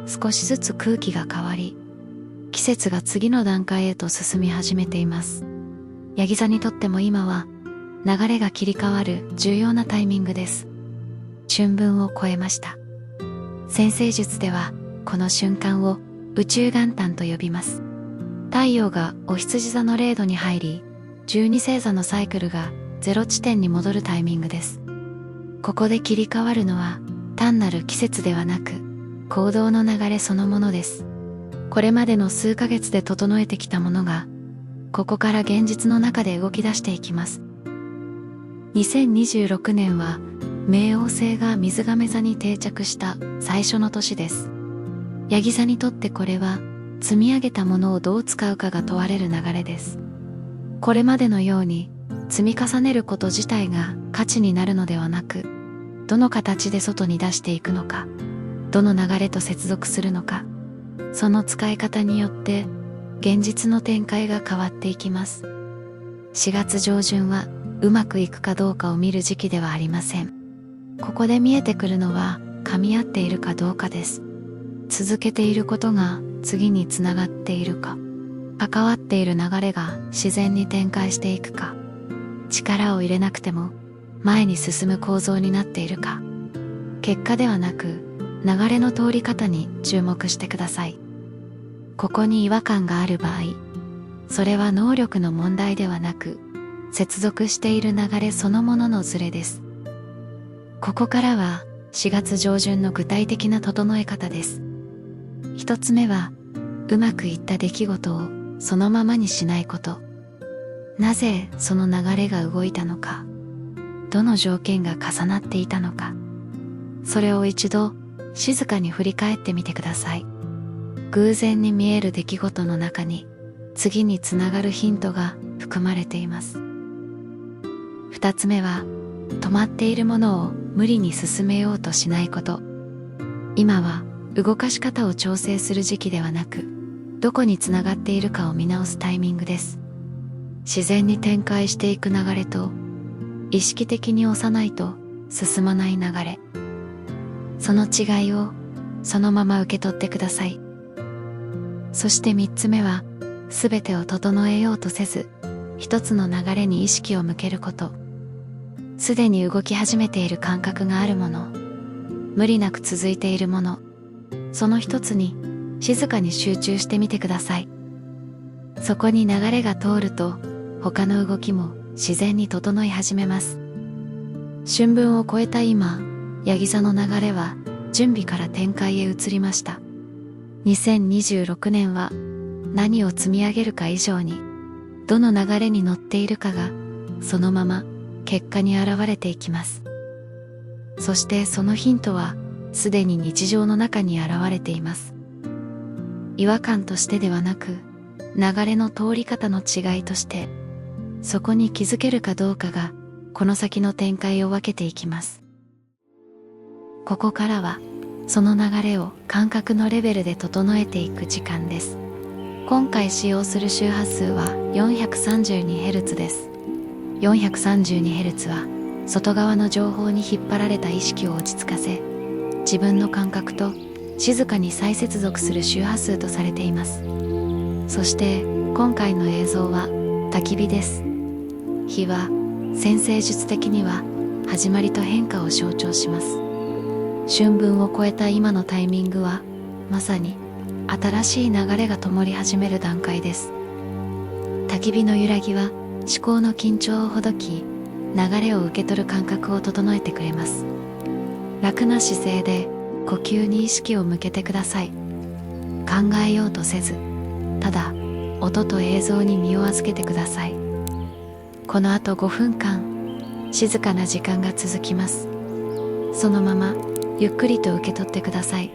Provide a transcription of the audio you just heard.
少しずつ空気が変わり、季節が次の段階へと進み始めています。ヤギ座にとっても今は流れが切り替わる重要なタイミングです。春分を越えました。占星術ではこの瞬間を宇宙元旦と呼びます。太陽がお羊座の0度に入り、12星座のサイクルが0地点に戻るタイミングです。ここで切り替わるのは単なる季節ではなく行動の流れそのものです。これまでの数ヶ月で整えてきたものがここから現実の中で動き出していきます。2026年は冥王星が水亀座に定着した最初の年です。ヤギ座にとってこれは積み上げたものをどう使うかが問われる流れです。これまでのように積み重ねること自体が価値になるのではなく、どの形で外に出していくのか、どの流れと接続するのか、その使い方によって現実の展開が変わっていきます。4月上旬はうまくいくかどうかを見る時期ではありません。ここで見えてくるのは噛み合っているかどうかです。続けていることが次につながっているか、関わっている流れが自然に展開していくか、力を入れなくても前に進む構造になっているか、結果ではなく流れの通り方に注目してください。ここに違和感がある場合、それは能力の問題ではなく、接続している流れそのもののズレです。ここからは4月上旬の具体的な整え方です。一つ目は、うまくいった出来事をそのままにしないこと。なぜその流れが動いたのか、どの条件が重なっていたのか、それを一度静かに振り返ってみてください。偶然に見える出来事の中に次につながるヒントが含まれています。二つ目は、止まっているものを無理に進めようとしないこと。今は動かし方を調整する時期ではなく、どこにつながっているかを見直すタイミングです。自然に展開していく流れと、意識的に押さないと進まない流れ。その違いをそのまま受け取ってください。そして三つ目は、すべてを整えようとせず、一つの流れに意識を向けること。すでに動き始めている感覚があるもの、無理なく続いているもの、その一つに静かに集中してみてください。そこに流れが通ると、他の動きも自然に整い始めます。春分を越えた今、ヤギ座の流れは準備から展開へ移りました。2026年は何を積み上げるか以上に、どの流れに乗っているかがそのまま結果に現れていきます。そしてそのヒントはすでに日常の中に現れています。違和感としてではなく、流れの通り方の違いとして、そこに気づけるかどうかがこの先の展開を分けていきます。ここからはその流れを感覚のレベルで整えていく時間です。今回使用する周波数は 432Hz です。432Hz は外側の情報に引っ張られた意識を落ち着かせ、自分の感覚と静かに再接続する周波数とされています。そして今回の映像は焚き火です。火は占星術的には始まりと変化を象徴します。春分を超えた今のタイミングはまさに新しい流れが灯り始める段階です。焚き火の揺らぎは思考の緊張をほどき、流れを受け取る感覚を整えてくれます。楽な姿勢で呼吸に意識を向けてください。考えようとせず、ただ音と映像に身を預けてください。この後5分間、静かな時間が続きます。そのままゆっくりと受け取ってください。